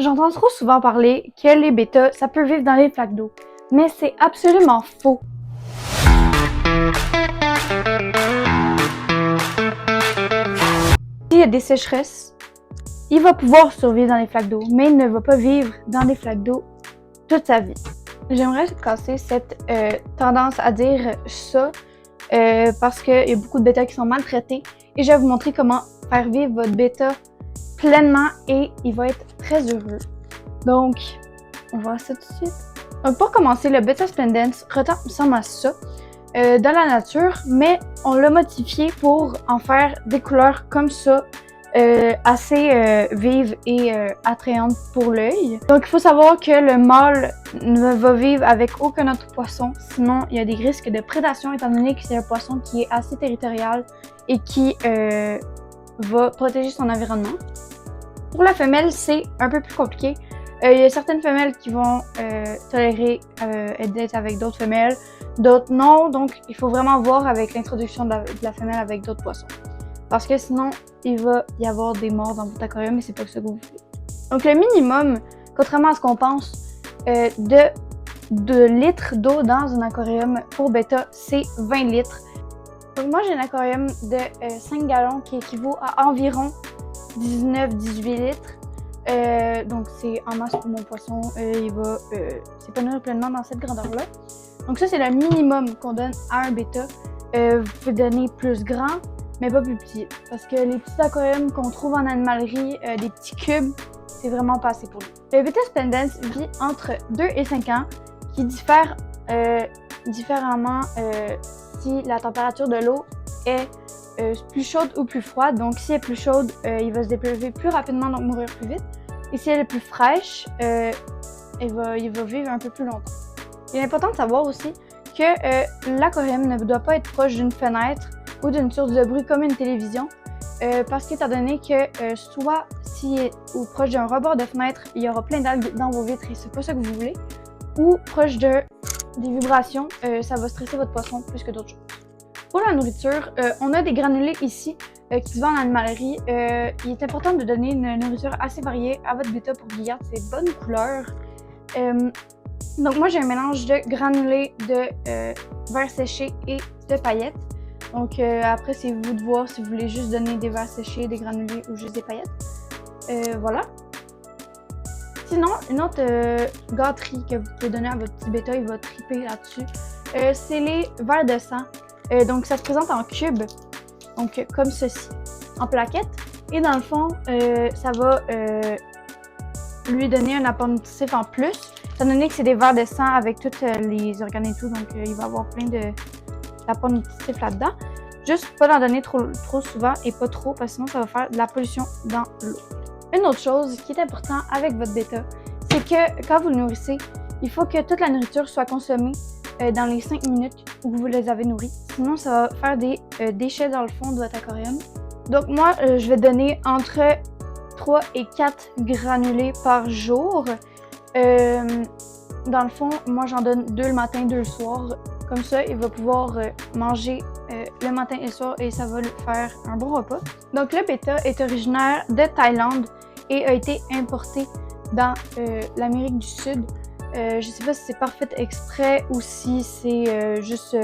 J'entends trop souvent parler que les bêtas, ça peut vivre dans les flaques d'eau, mais c'est absolument faux. S'il y a des sécheresses, il va pouvoir survivre dans les flaques d'eau, mais il ne va pas vivre dans les flaques d'eau toute sa vie. J'aimerais casser cette tendance à dire ça parce qu'il y a beaucoup de bêtas qui sont maltraités et je vais vous montrer comment faire vivre votre bêta pleinement et il va être très heureux. Donc, on va voir ça tout de suite. Donc, pour commencer, le Beta Splendens ressemble à ça dans la nature, mais on l'a modifié pour en faire des couleurs comme ça, assez vives et attrayantes pour l'œil. Donc, il faut savoir que le mâle ne va vivre avec aucun autre poisson, sinon il y a des risques de prédation étant donné que c'est un poisson qui est assez territorial et qui va protéger son environnement. Pour la femelle, c'est un peu plus compliqué. Il y a certaines femelles qui vont tolérer d'être avec d'autres femelles, d'autres non. Donc, il faut vraiment voir avec l'introduction de la femelle avec d'autres poissons. Parce que sinon, il va y avoir des morts dans votre aquarium et c'est pas ça que vous voulez. Donc, le minimum, contrairement à ce qu'on pense, de litres d'eau dans un aquarium pour bêta, c'est 20 litres. Donc, moi, j'ai un aquarium de 5 gallons qui équivaut à environ 19-18 litres. Donc c'est en masse pour mon poisson, il va s'épanouir pleinement dans cette grandeur-là. Donc ça c'est le minimum qu'on donne à un bêta. Vous pouvez donner plus grand, mais pas plus petit. Parce que les petits aquariums qu'on trouve en animalerie, des petits cubes, c'est vraiment pas assez pour lui. Le Beta Splendens vit entre 2 et 5 ans, qui diffère différemment si la température de l'eau est plus chaude ou plus froide. Donc si elle est plus chaude, il va se développer plus rapidement, donc mourir plus vite. Et si elle est plus fraîche, il va vivre un peu plus longtemps. Il est important de savoir aussi que l'aquarium ne doit pas être proche d'une fenêtre ou d'une source de bruit comme une télévision, parce qu'étant donné que soit si ou proche d'un rebord de fenêtre, il y aura plein d'algues dans vos vitres et c'est pas ça que vous voulez, ou proche des vibrations, ça va stresser votre poisson plus que d'autres choses. Pour la nourriture, on a des granulés ici qui se vendent en animalerie. Il est important de donner une nourriture assez variée à votre bêta pour qu'il garde ses bonnes couleurs. Donc moi j'ai un mélange de granulés, de verre séché et de paillettes. Donc après c'est vous de voir si vous voulez juste donner des verres séchés, des granulés ou juste des paillettes. Voilà. Sinon, une autre gâterie que vous pouvez donner à votre petit bêta, il va triper là-dessus, c'est les vers de sang. Donc ça se présente en cubes, donc comme ceci, en plaquettes. Et dans le fond, ça va lui donner un apport nutritif en plus, étant donné que c'est des vers de sang avec tous les organes et tout, donc il va avoir plein d'apports nutritifs là-dedans. Juste pas d'en donner trop souvent et pas trop, parce que sinon ça va faire de la pollution dans l'eau. Une autre chose qui est importante avec votre bêta, c'est que quand vous le nourrissez, il faut que toute la nourriture soit consommée dans les 5 minutes où vous les avez nourris. Sinon, ça va faire des déchets dans le fond de votre aquarium. Donc moi, je vais donner entre 3 et 4 granulés par jour. Dans le fond, moi j'en donne 2 le matin, 2 le soir. Comme ça, il va pouvoir manger le matin et le soir et ça va lui faire un bon repas. Donc le bêta est originaire de Thaïlande et a été importé dans l'Amérique du Sud. Je sais pas si c'est parfait exprès ou si c'est juste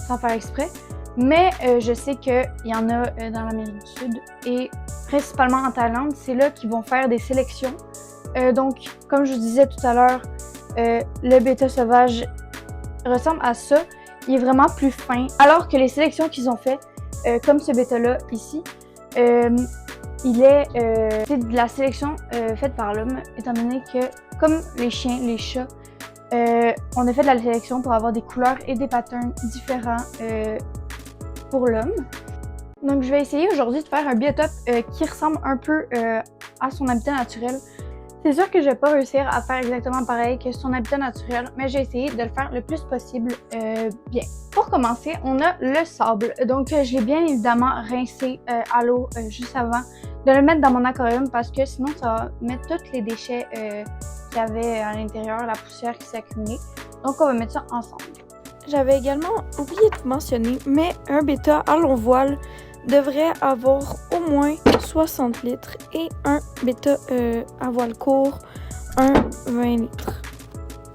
sans faire exprès, mais je sais qu'il y en a dans l'Amérique du Sud et principalement en Thaïlande, c'est là qu'ils vont faire des sélections. Donc, comme je vous disais tout à l'heure, le bêta sauvage ressemble à ça. Il est vraiment plus fin, alors que les sélections qu'ils ont fait, comme ce bêta-là ici, il est c'est de la sélection faite par l'homme, étant donné que, comme les chiens, les chats, on a fait de la sélection pour avoir des couleurs et des patterns différents pour l'homme. Donc je vais essayer aujourd'hui de faire un biotope qui ressemble un peu à son habitat naturel. C'est sûr que je vais pas réussir à faire exactement pareil que son habitat naturel, mais j'ai essayé de le faire le plus possible bien. Pour commencer, on a le sable. Donc je l'ai bien évidemment rincé à l'eau juste avant de le mettre dans mon aquarium parce que sinon ça va mettre tous les déchets qu'il y avait à l'intérieur, la poussière qui s'est accumulée. Donc on va mettre ça ensemble. J'avais également oublié de mentionner, mais un bêta à long voile devrait avoir au moins 60 litres et un bêta à voile court, un 20 litres.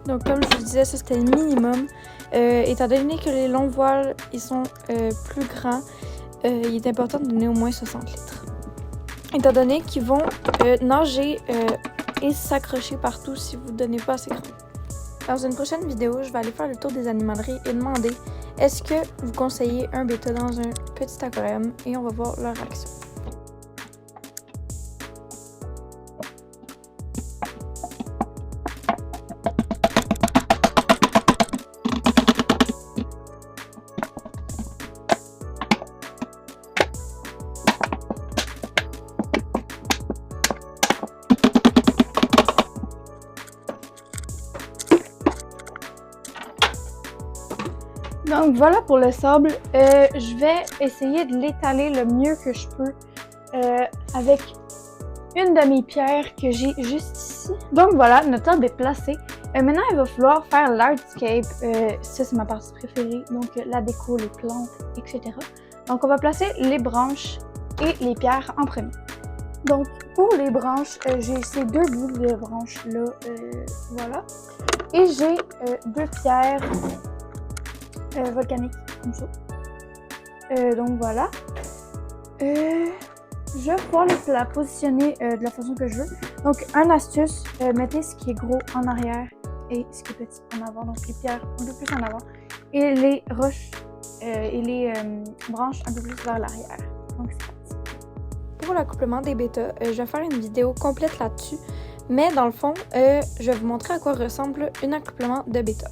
Donc comme je vous disais, ça c'était le minimum. Étant donné que les longs voiles ils sont plus grands, il est important de donner au moins 60 litres. Étant donné qu'ils vont nager et s'accrocher partout si vous ne donnez pas assez grand. Dans une prochaine vidéo, je vais aller faire le tour des animaleries et demander est-ce que vous conseillez un bêta dans un petit aquarium et on va voir leur réaction. Donc voilà pour le sable. Je vais essayer de l'étaler le mieux que je peux avec une de mes pierres que j'ai juste ici. Donc voilà, notre sable est placé. Maintenant, il va falloir faire l'artscape. Ça, c'est ma partie préférée. Donc la déco, les plantes, etc. Donc on va placer les branches et les pierres en premier. Donc pour les branches, j'ai ces deux bouts de branches là. Voilà. Et j'ai deux pierres volcanique comme ça. Donc voilà. Je vais pouvoir la positionner de la façon que je veux. Donc, une astuce, mettez ce qui est gros en arrière et ce qui est petit en avant. Donc, les pierres un peu plus en avant et les roches et les branches un peu plus vers l'arrière. Donc, c'est parti. Pour l'accouplement des bêtas, je vais faire une vidéo complète là-dessus. Mais dans le fond, je vais vous montrer à quoi ressemble un accouplement de bêta.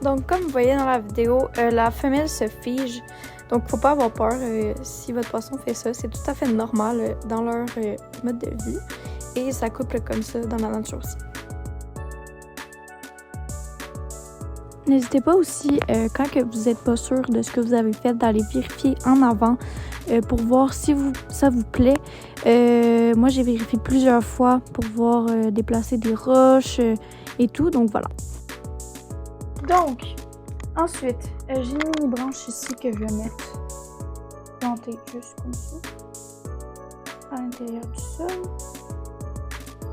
Donc, comme vous voyez dans la vidéo, la femelle se fige. Donc, faut pas avoir peur si votre poisson fait ça. C'est tout à fait normal dans leur mode de vie. Et ça couple comme ça dans la nature aussi. N'hésitez pas aussi, quand que vous n'êtes pas sûr de ce que vous avez fait, d'aller vérifier en avant pour voir si ça vous plaît. Moi, j'ai vérifié plusieurs fois pour voir déplacer des roches et tout. Donc, voilà. Donc, ensuite, j'ai une mini branche ici que je vais mettre plantée juste comme ça, à l'intérieur du sol.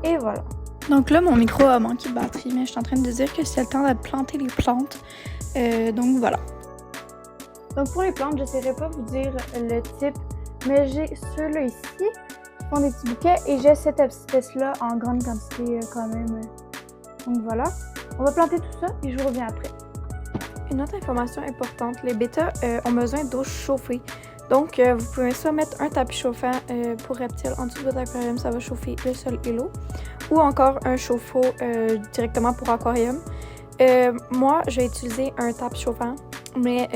Et voilà. Donc là, mon micro a manqué de batterie, mais je suis en train de dire que c'est le temps de planter les plantes. Donc voilà. Donc pour les plantes, je ne saurais pas vous dire le type, mais j'ai ceux-là ici qui font des petits bouquets et j'ai cette espèce-là en grande quantité quand même. Donc voilà. On va planter tout ça et je vous reviens après. Une autre information importante, les bêtas ont besoin d'eau chauffée. Donc, vous pouvez soit mettre un tapis chauffant pour reptiles en dessous de votre aquarium, ça va chauffer le sol et l'eau. Ou encore un chauffe-eau directement pour aquarium. Moi, je vais utiliser un tapis chauffant, mais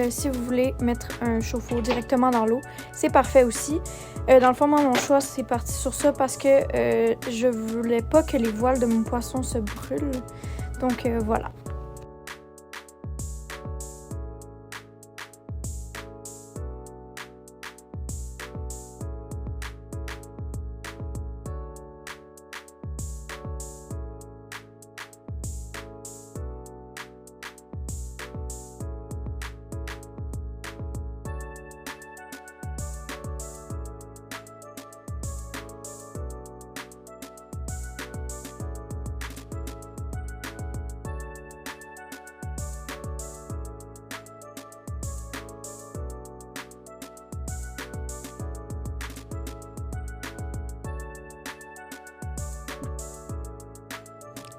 si vous voulez mettre un chauffe-eau directement dans l'eau, c'est parfait aussi. Dans le fond, moi, mon choix, c'est parti sur ça parce que je voulais pas que les voiles de mon poisson se brûlent. Donc, voilà.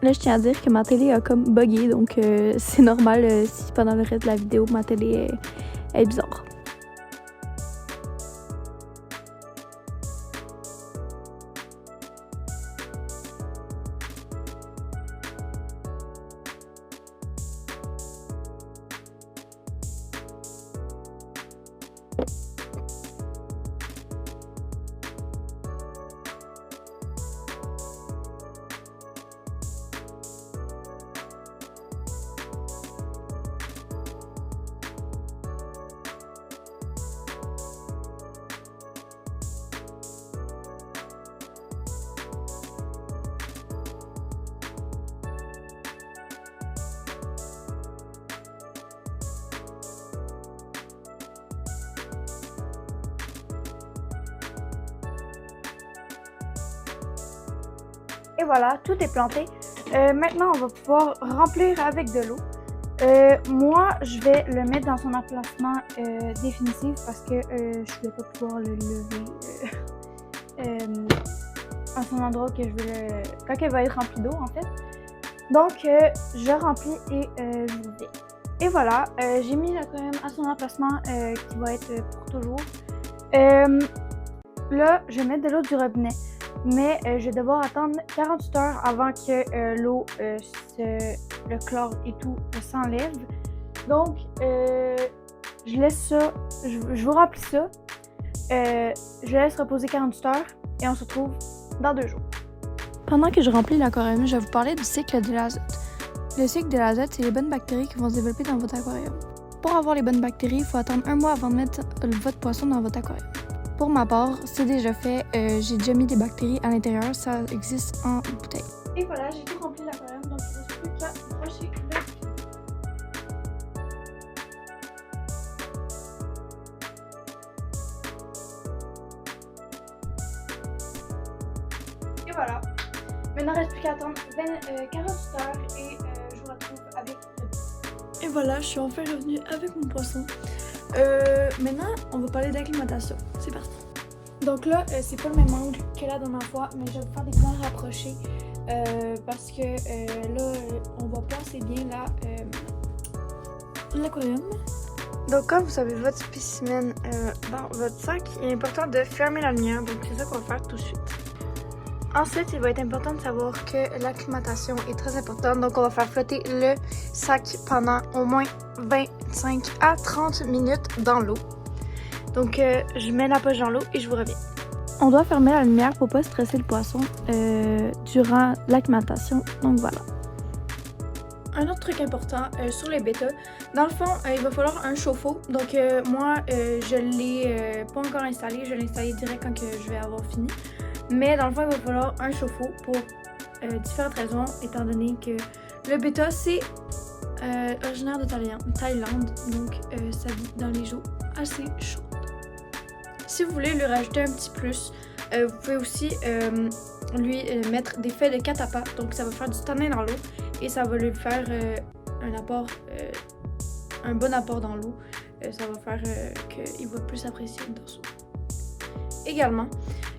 Là, je tiens à dire que ma télé a comme bugué, donc c'est normal si pendant le reste de la vidéo, ma télé est bizarre. Et voilà, tout est planté. Maintenant, on va pouvoir remplir avec de l'eau. Moi, je vais le mettre dans son emplacement définitif parce que je ne vais pas pouvoir le lever à son endroit que je veux quand il va être rempli d'eau en fait. Donc, je remplis et je vous dis. Et voilà, j'ai mis l'aquarium à son emplacement qui va être pour toujours. Là, je vais mettre de l'eau du robinet, mais je vais devoir attendre 48 heures avant que l'eau, le chlore et tout s'enlève. Donc, je laisse ça, je vous remplis ça, je laisse reposer 48 heures et on se retrouve dans 2 jours. Pendant que je remplis l'aquarium, je vais vous parler du cycle de l'azote. Le cycle de l'azote, c'est les bonnes bactéries qui vont se développer dans votre aquarium. Pour avoir les bonnes bactéries, il faut attendre 1 mois avant de mettre votre poisson dans votre aquarium. Pour ma part, c'est déjà fait. J'ai déjà mis des bactéries à l'intérieur. Ça existe en bouteille. Et voilà, j'ai tout rempli l'aquarium, donc il ne reste plus qu'à brocher le. Et voilà. Maintenant, il ne reste plus qu'à attendre 48 heures et je vous retrouve avec le. Et voilà, je suis enfin revenue avec mon poisson. Maintenant, on va parler d'acclimatation. C'est parti. Donc là, c'est pas le même angle que la dernière fois, mais je vais vous faire des plans rapprochés parce que là, on voit pas assez bien l'aquarium. Donc quand vous avez votre spécimen dans votre sac, il est important de fermer la lumière. Donc c'est ça qu'on va faire tout de suite. Ensuite, il va être important de savoir que l'acclimatation est très importante. Donc, on va faire flotter le sac pendant au moins 25 à 30 minutes dans l'eau. Donc, je mets la poche dans l'eau et je vous reviens. On doit fermer la lumière pour ne pas stresser le poisson durant l'acclimatation. Donc, voilà. Un autre truc important sur les bêtas, dans le fond, il va falloir un chauffe-eau. Donc, moi, je ne l'ai pas encore installé. Je l'ai installé direct quand je vais avoir fini. Mais dans le fond, il va falloir un chauffe-eau pour différentes raisons, étant donné que le bêta, c'est originaire de Thaïlande, donc ça vit dans les eaux assez chaudes. Si vous voulez lui rajouter un petit plus, vous pouvez aussi lui mettre des feuilles de catapa, donc ça va faire du tanin dans l'eau et ça va lui faire un bon apport dans l'eau. Ça va faire qu'il va plus apprécier le dessous. Également,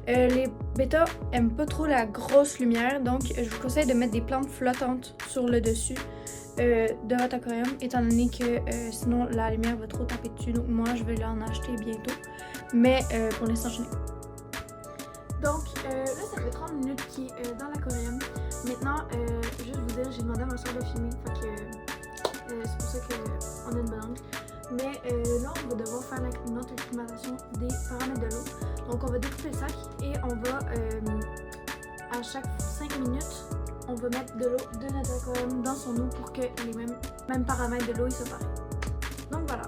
les bêtas aiment pas trop la grosse lumière, donc je vous conseille de mettre des plantes flottantes sur le dessus de votre aquarium, étant donné que sinon la lumière va trop taper dessus. Donc moi, je vais l'en acheter bientôt, mais pour l'instant, je n'ai pas. Donc là, ça fait 30 minutes qu'il est dans l'aquarium. Maintenant, juste vous dire, j'ai demandé à ma soeur de filmer, fait que c'est pour ça qu'on a une bonne angle. Mais là, on va devoir faire notre acclimatation des paramètres de l'eau. Donc, on va découper le sac et on va, à chaque 5 minutes, on va mettre de l'eau de notre aquarium dans son eau pour que les mêmes paramètres de l'eau soient pareils. Donc, voilà.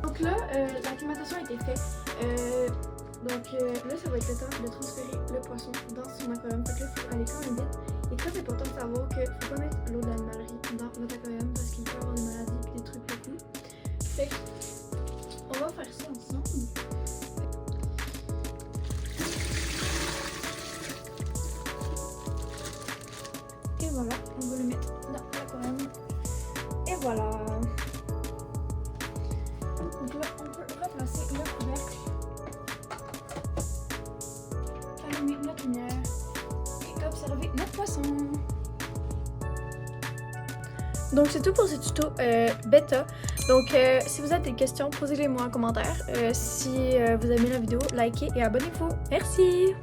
Donc là, l'acclimatation a été faite. Donc là, ça va être le temps de transférer le poisson dans son aquarium. Fait que là, il faut aller quand même vite. Il est très important de savoir qu'il ne faut pas mettre l'eau d'animalerie dans notre aquarium parce qu'il peut y avoir des maladies et des trucs beaucoup. Fait on va faire ça ensemble. Et voilà, on va le mettre dans l'aquarium. Et voilà. Donc là, on peut replacer le couvercle. Allumer notre lumière et observer notre poisson. Donc c'est tout pour ce tuto bêta. Donc si vous avez des questions, posez-les moi en commentaire. Si vous aimez la vidéo, likez et abonnez-vous. Merci!